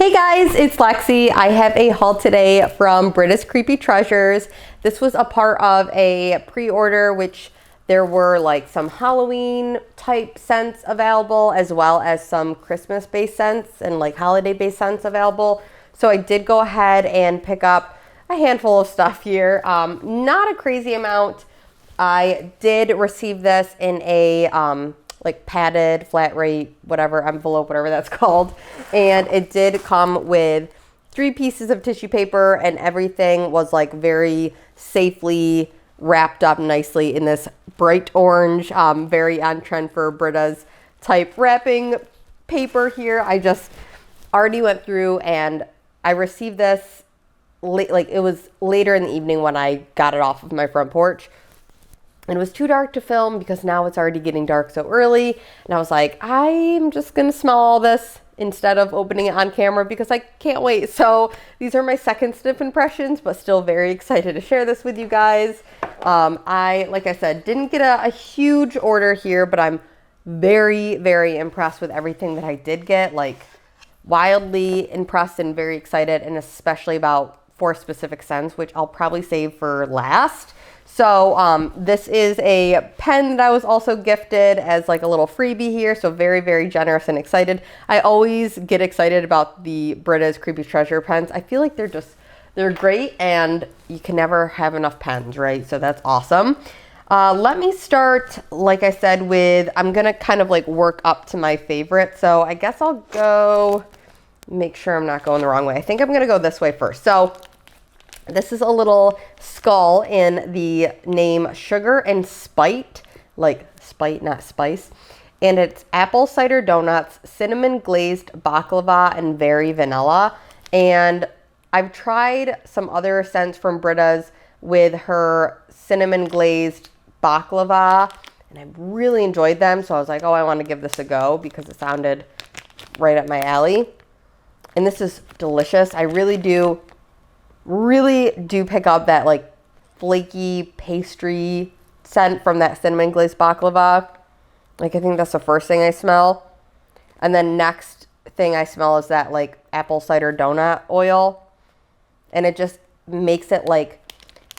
Hey guys, it's Lexi. I have a haul today from Britta's Creepy Treasures. This was a part of a pre-order, which there were like some Halloween type scents available, as well as some Christmas based scents and like holiday based scents available. So I did go ahead and pick up a handful of stuff here. Not a crazy amount. I did receive this in a like padded flat rate, whatever envelope, whatever that's called. And it did come with 3 pieces of tissue paper, and everything was like very safely wrapped up nicely in this bright orange, very on trend for Britta's type wrapping paper here. I just already went through and I received this late, like it was later in the evening when I got it off of my front porch. And it was too dark to film because now it's already getting dark so early. And I was like, I'm just going to smell all this instead of opening it on camera because I can't wait. So these are my second sniff impressions, but still very excited to share this with you guys. Like I said, didn't get a huge order here, but I'm very, very impressed with everything that I did get. Like wildly impressed and very excited, and especially about 4 specific scents, which I'll probably save for last. So this is a pen that I was also gifted as like a little freebie here. So very, very generous and excited. I always get excited about the Britta's Creepy Treasure pens. I feel like they're great, and you can never have enough pens, right? So that's awesome. Let me start, like I said, with, I'm going to kind of like work up to my favorite. So I guess I'll go, make sure I'm not going the wrong way. I think I'm going to go this way first. So this is a little skull in the name Sugar and Spite, like spite, not spice. And it's apple cider donuts, cinnamon glazed baklava, and very vanilla. And I've tried some other scents from Britta's with her cinnamon glazed baklava, and I really enjoyed them. So I was like, oh, I want to give this a go because it sounded right up my alley. And this is delicious. I really do pick up that like flaky pastry scent from that cinnamon glazed baklava. Like I think that's the first thing I smell. And then next thing I smell is that like apple cider donut oil. And it just makes it like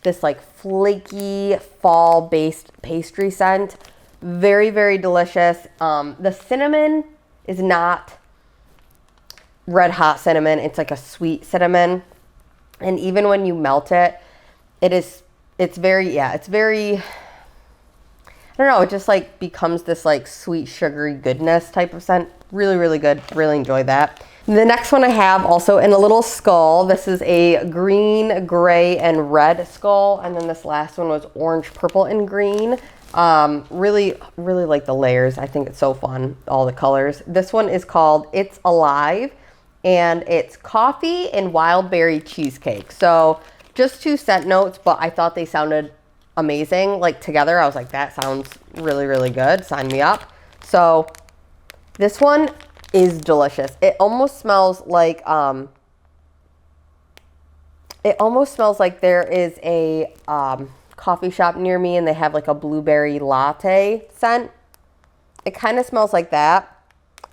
this like flaky fall based pastry scent. Very, very delicious. The cinnamon is not red hot cinnamon. It's like a sweet cinnamon. And even when you melt it, it's very, I don't know, it just like becomes this like sweet, sugary goodness type of scent. Really, really good. Really enjoy that. The next one I have also in a little skull. This is a green, gray, and red skull. And then this last one was orange, purple, and green. Really, really like the layers. I think it's so fun, all the colors. This one is called It's Alive. And it's coffee and wild berry cheesecake. So just 2 scent notes, but I thought they sounded amazing. Like together, I was like, that sounds really, really good. Sign me up. So this one is delicious. It almost smells like there is a coffee shop near me and they have like a blueberry latte scent. It kind of smells like that,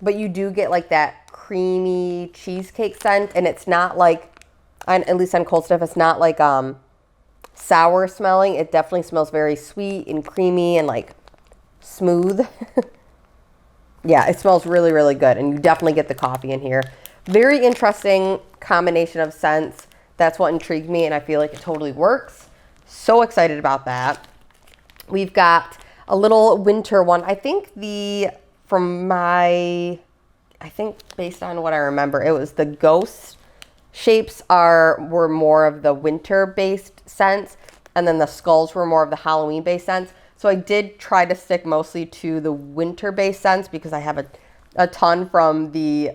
but you do get like that creamy cheesecake scent, and it's not like, at least on cold stuff, it's not like sour smelling. It definitely smells very sweet and creamy and like smooth. Yeah, it smells really, really good, and you definitely get the coffee in here. Very interesting combination of scents. That's what intrigued me, and I feel like it totally works. So excited about that. We've got a little winter one. I think based on what I remember, it was the ghost shapes were more of the winter-based scents, and then the skulls were more of the Halloween-based scents. So I did try to stick mostly to the winter-based scents because I have a ton from the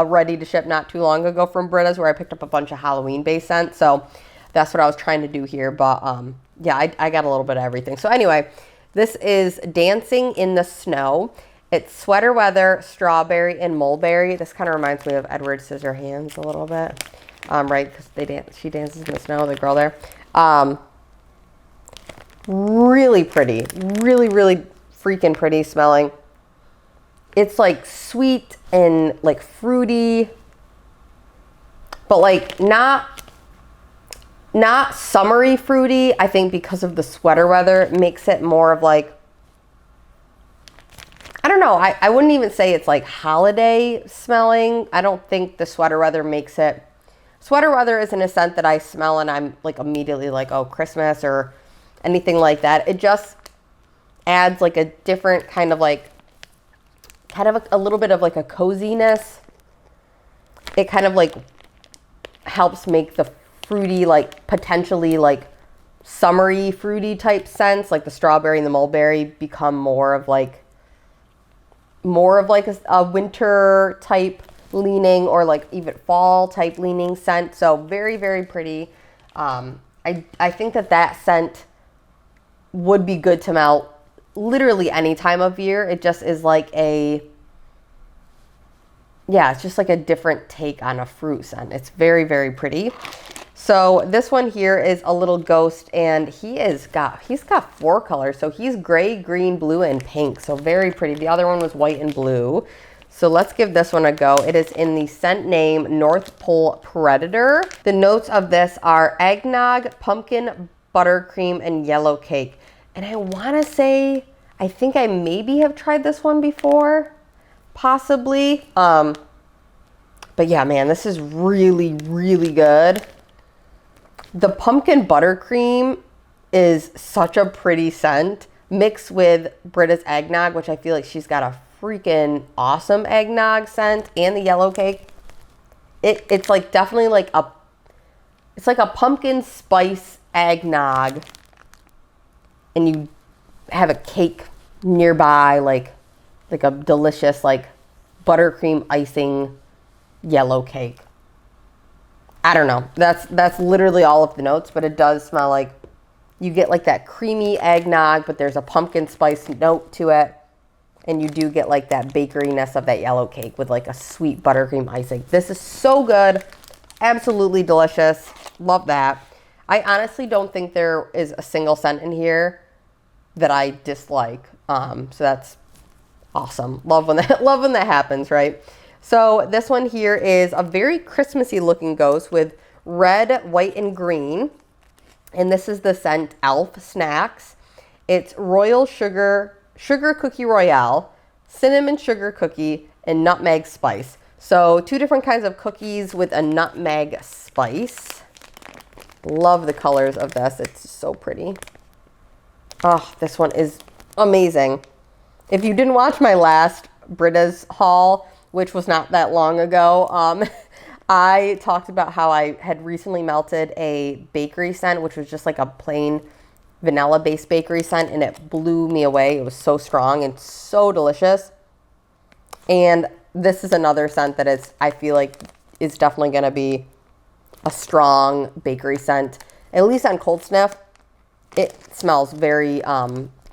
ready to ship not too long ago from Britta's, where I picked up a bunch of Halloween-based scents. So that's what I was trying to do here. But yeah, I got a little bit of everything. So anyway, this is Dancing in the Snow. It's sweater weather, strawberry, and mulberry. This kind of reminds me of Edward Scissorhands a little bit, right? Because she dances in the snow, the girl there. Really pretty, really, really freaking pretty smelling. It's like sweet and like fruity. but like not summery fruity. I think because of the sweater weather, it makes it more of like, I don't know. I wouldn't even say it's like holiday smelling. I don't think the sweater weather makes it. Sweater weather isn't a scent that I smell and I'm like immediately like, oh, Christmas or anything like that. It just adds like a different kind of like, a little bit of like a coziness. It kind of like helps make the fruity, like potentially like summery fruity type scents, like the strawberry and the mulberry, become more of like a winter type leaning, or like even fall type leaning scent. So very, very pretty. I think that scent would be good to smell literally any time of year. It just is like it's just like a different take on a fruit scent. It's very, very pretty. So this one here is a little ghost, and he's got 4 colors. So he's gray, green, blue, and pink. So very pretty. The other one was white and blue. So let's give this one a go. It is in the scent name North Pole Predator. The notes of this are eggnog, pumpkin, buttercream, and yellow cake. And I want to say, I think I maybe have tried this one before, possibly. But yeah, man, this is really, really good. The pumpkin buttercream is such a pretty scent, mixed with Britta's eggnog, which I feel like she's got a freaking awesome eggnog scent, and the yellow cake. It's like definitely like it's like a pumpkin spice eggnog, and you have a cake nearby, like a delicious like buttercream icing yellow cake. I don't know. That's literally all of the notes, but it does smell like you get like that creamy eggnog, but there's a pumpkin spice note to it. And you do get like that bakeryness of that yellow cake with like a sweet buttercream icing. This is so good. Absolutely delicious. Love that. I honestly don't think there is a single scent in here that I dislike. So that's awesome. Love when that happens, right? So this one here is a very Christmassy looking ghost with red, white, and green. And this is the scent Elf Snacks. It's royal sugar cookie royale, cinnamon sugar cookie, and nutmeg spice. So 2 different kinds of cookies with a nutmeg spice. Love the colors of this. It's so pretty. Oh, this one is amazing. If you didn't watch my last Britta's haul, which was not that long ago, I talked about how I had recently melted a bakery scent, which was just like a plain vanilla-based bakery scent, and it blew me away. It was so strong and so delicious. And this is another scent that I feel like is definitely going to be a strong bakery scent. At least on cold sniff, it smells very,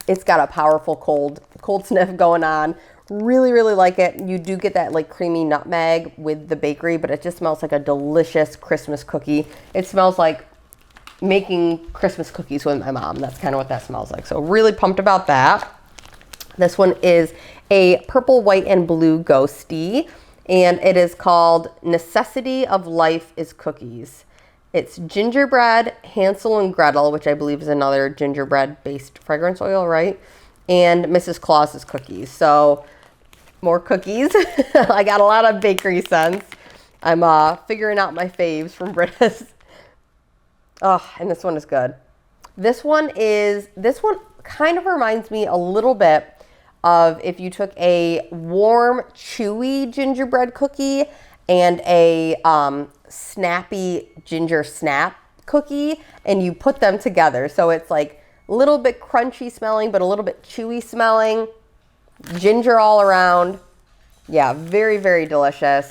it's got a powerful cold sniff going on. Really, really like it. You do get that like creamy nutmeg with the bakery, but it just smells like a delicious Christmas cookie. It smells like making Christmas cookies with my mom. That's kind of what that smells like. So really pumped about that. This one is a purple, white, and blue ghosty, and it is called Necessity of Life is Cookies. It's gingerbread, Hansel and Gretel, which I believe is another gingerbread-based fragrance oil, right? And Mrs. Claus's cookies. So more cookies. I got a lot of bakery scents. I'm figuring out my faves from Britta's. Oh, and this one is good. This one kind of reminds me a little bit of if you took a warm, chewy gingerbread cookie and a snappy ginger snap cookie, and you put them together. So it's like a little bit crunchy smelling, but a little bit chewy smelling. Ginger all around. Yeah, very, very delicious.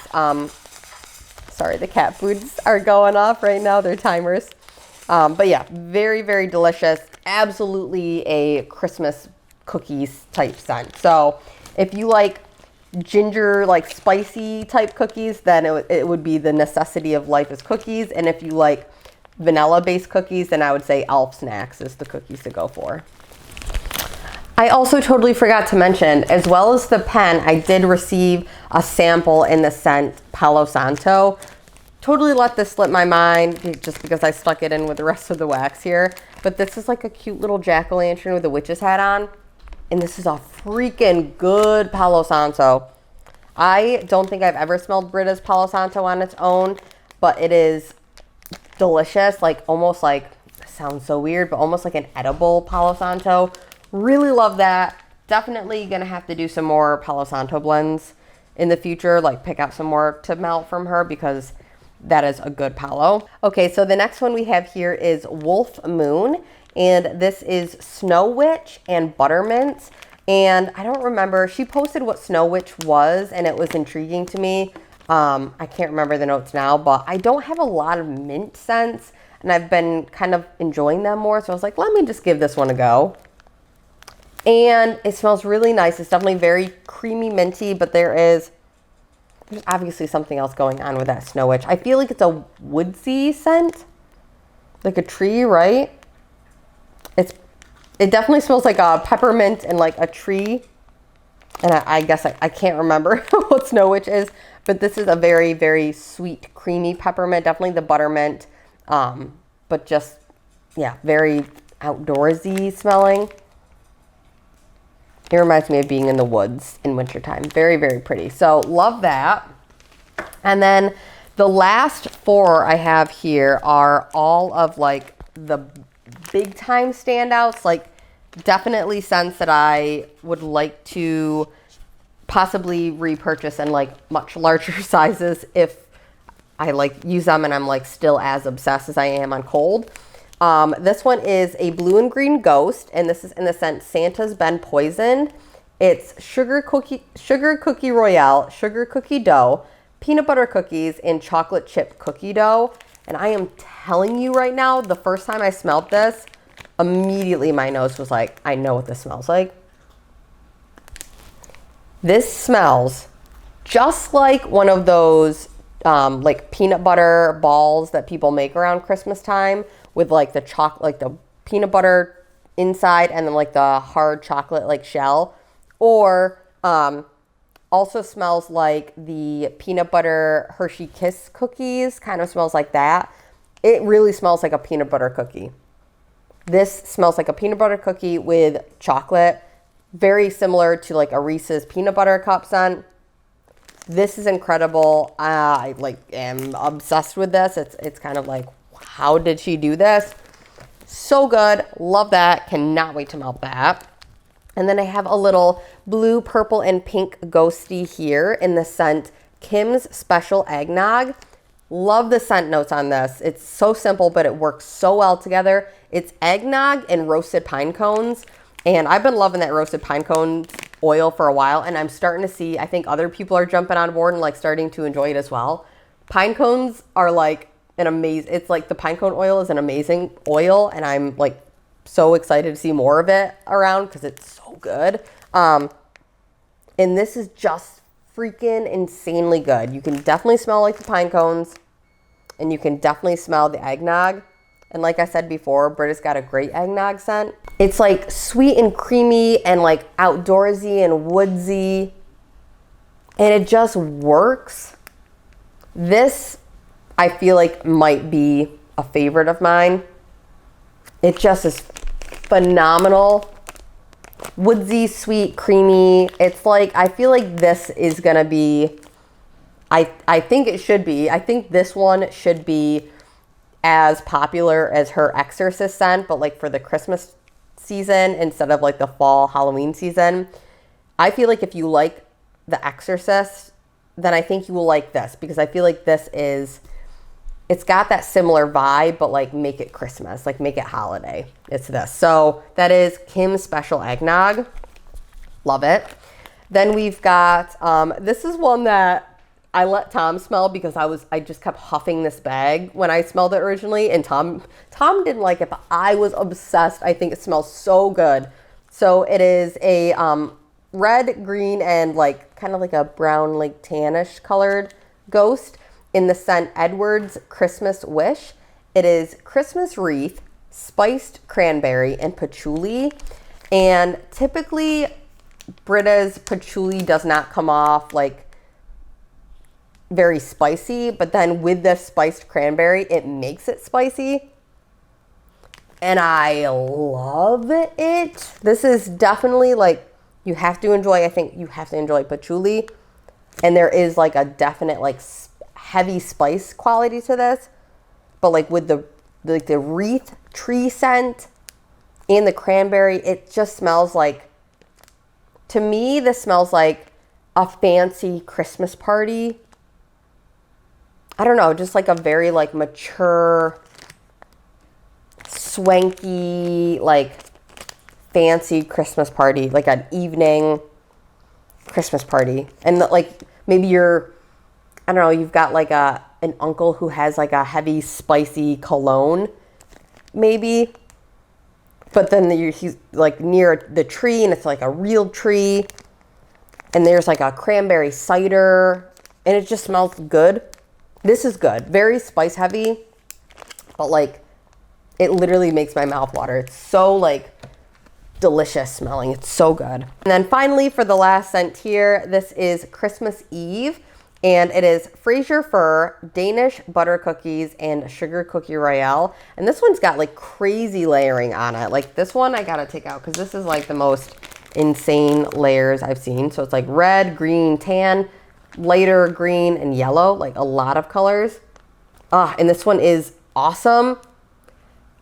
Sorry, the cat foods are going off right now. They're timers. But yeah, very, very delicious. Absolutely a Christmas cookies type scent. So if you like ginger, like spicy type cookies, then it would be the Necessity of Life is Cookies. And if you like vanilla based cookies, then I would say Elf Snacks is the cookies to go for. I also totally forgot to mention, as well as the pen, I did receive a sample in the scent Palo Santo. Totally let this slip my mind just because I stuck it in with the rest of the wax here. But this is like a cute little jack-o'-lantern with a witch's hat on. And this is a freaking good Palo Santo. I don't think I've ever smelled Britta's Palo Santo on its own, but it is delicious. Like almost like, sounds so weird, but almost like an edible Palo Santo. Really love that. Definitely gonna have to do some more Palo Santo blends in the future, like pick out some more to melt from her because that is a good Palo. Okay, so the next one we have here is Wolf Moon, and this is Snow Witch and Buttermint. And I don't remember, she posted what Snow Witch was, and it was intriguing to me. I can't remember the notes now, but I don't have a lot of mint scents, and I've been kind of enjoying them more. So I was like, let me just give this one a go. And it smells really nice. It's definitely very creamy minty, but there's obviously something else going on with that Snow Witch. I feel like it's a woodsy scent, like a tree, right? It definitely smells like a peppermint and like a tree. And I guess I can't remember what Snow Witch is, but this is a very, very sweet, creamy peppermint. Definitely the buttermint, but just, yeah, very outdoorsy smelling. It reminds me of being in the woods in wintertime. Very, very pretty. So love that. And then the last four I have here are all of like the big time standouts, like definitely scents that I would like to possibly repurchase in like much larger sizes if I like use them and I'm like still as obsessed as I am on cold. This one is a blue and green ghost, and this is in the scent Santa's Been Poisoned. It's sugar cookie royale, sugar cookie dough, peanut butter cookies, and chocolate chip cookie dough. And I am telling you right now, the first time I smelled this, immediately my nose was like, I know what this smells like. This smells just like one of those like peanut butter balls that people make around Christmas time with like the chocolate, like the peanut butter inside and then like the hard chocolate like shell. Or also smells like the peanut butter Hershey Kiss cookies, kind of smells like that. It really smells like a peanut butter cookie. This smells like a peanut butter cookie with chocolate, very similar to like a Reese's peanut butter cup scent. This is incredible. I like am obsessed with this. It's kind of like, how did she do this? So good. Love that. Cannot wait to melt that. And then I have a little blue, purple, and pink ghosty here in the scent Kim's Special Eggnog. Love the scent notes on this. It's so simple, but it works so well together. It's eggnog and roasted pine cones. And I've been loving that roasted pine cones oil for a while. And I'm starting to see, I think other people are jumping on board and like starting to enjoy it as well. Pine cones are like it's like the pine cone oil is an amazing oil. And I'm like so excited to see more of it around because it's so good. And this is just freaking insanely good. You can definitely smell like the pine cones and you can definitely smell the eggnog. And like I said before, Britta's got a great eggnog scent. It's like sweet and creamy and like outdoorsy and woodsy. And it just works. This, I feel like, might be a favorite of mine. It just is phenomenal. Woodsy, sweet, creamy. It's like, I feel like this is gonna be, I think it should be, I think this one should be as popular as her Exorcist scent, but like for the Christmas season instead of like the fall Halloween season. I feel like if you like the Exorcist, then I think you will like this because I feel like this is, it's got that similar vibe, but like make it Christmas, like make it holiday. It's this. So that is Kim's Special Eggnog. Love it. Then we've got, this is one that I let Tom smell because I just kept huffing this bag when I smelled it originally, and Tom didn't like it, but I was obsessed. I think it smells so good. So it is a red, green, and like kind of like a brown, like tannish colored ghost in the scent Edward's Christmas Wish. It is Christmas wreath, spiced cranberry, and patchouli. And typically Britta's patchouli does not come off like very spicy, but then with the spiced cranberry, it makes it spicy. And I love it. This is definitely like, you have to enjoy, I think you have to enjoy patchouli. And there is like a definite like heavy spice quality to this. But like with the wreath tree scent and the cranberry, it just smells like, to me, this smells like a fancy Christmas party. I don't know, just like a very like mature, swanky, like fancy Christmas party, like an evening Christmas party. And like maybe you're, I don't know, you've got like an uncle who has like a heavy spicy cologne maybe, but then he's like near the tree and it's like a real tree and there's like a cranberry cider and it just smells good. This is good, very spice heavy, but like it literally makes my mouth water. It's so like delicious smelling. It's so good. And then finally, for the last scent here, this is Christmas Eve, and it is Fraser Fir, Danish butter cookies, and sugar cookie royale. And this one's got like crazy layering on it. Like this one I gotta take out because this is like the most insane layers I've seen. So it's like red, green, tan, lighter green, and yellow, like a lot of colors. And this one is awesome.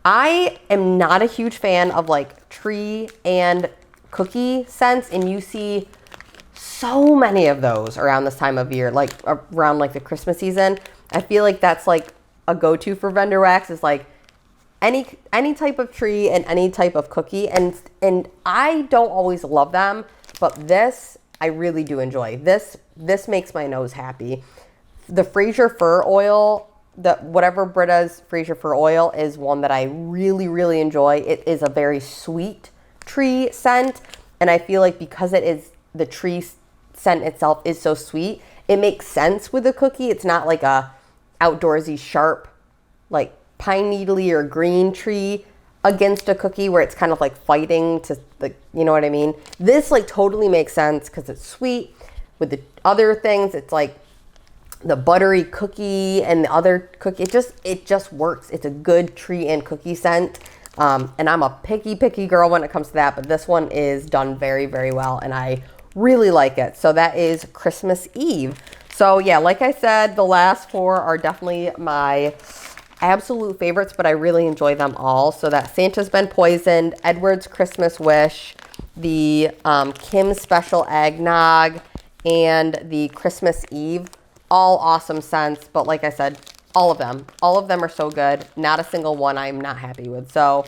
I am not a huge fan of like tree and cookie scents, and you see so many of those around this time of year, like around like the Christmas season. I feel like that's like a go-to for vendor wax, is like any type of tree and any type of cookie, and I don't always love them, but this I really do enjoy. This makes my nose happy. The Fraser Fir oil, whatever Britta's Fraser Fir oil is one that I really, really enjoy. It is a very sweet tree scent, and I feel like because it is, the tree scent itself is so sweet, it makes sense with a cookie. It's not like a outdoorsy sharp like pine needly or green tree against a cookie where it's kind of like fighting to, like, you know what I mean? This like totally makes sense because it's sweet. With the other things, it's like the buttery cookie and the other cookie, it just works. It's a good tree and cookie scent. And I'm a picky girl when it comes to that, but this one is done very, very well, and I really like it. So that is Christmas Eve. So yeah, like I said, the last four are definitely my absolute favorites, but I really enjoy them all. So that Santa's Been Poisoned, Edward's Christmas Wish, the Kim's Special Eggnog, and the Christmas Eve. All awesome scents, but like I said, all of them are so good. Not a single one I'm not happy with. So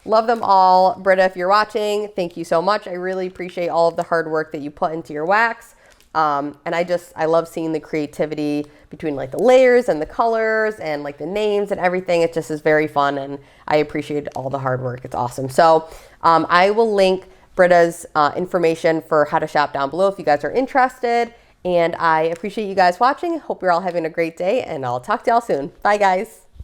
love them all. Britta, if you're watching, thank you so much. I really appreciate all of the hard work that you put into your wax. And I love seeing the creativity between like the layers and the colors and like the names and everything. It just is very fun, and I appreciate all the hard work. It's awesome. So I will link Britta's information for how to shop down below if you guys are interested. And I appreciate you guys watching. Hope you're all having a great day, and I'll talk to y'all soon. Bye, guys.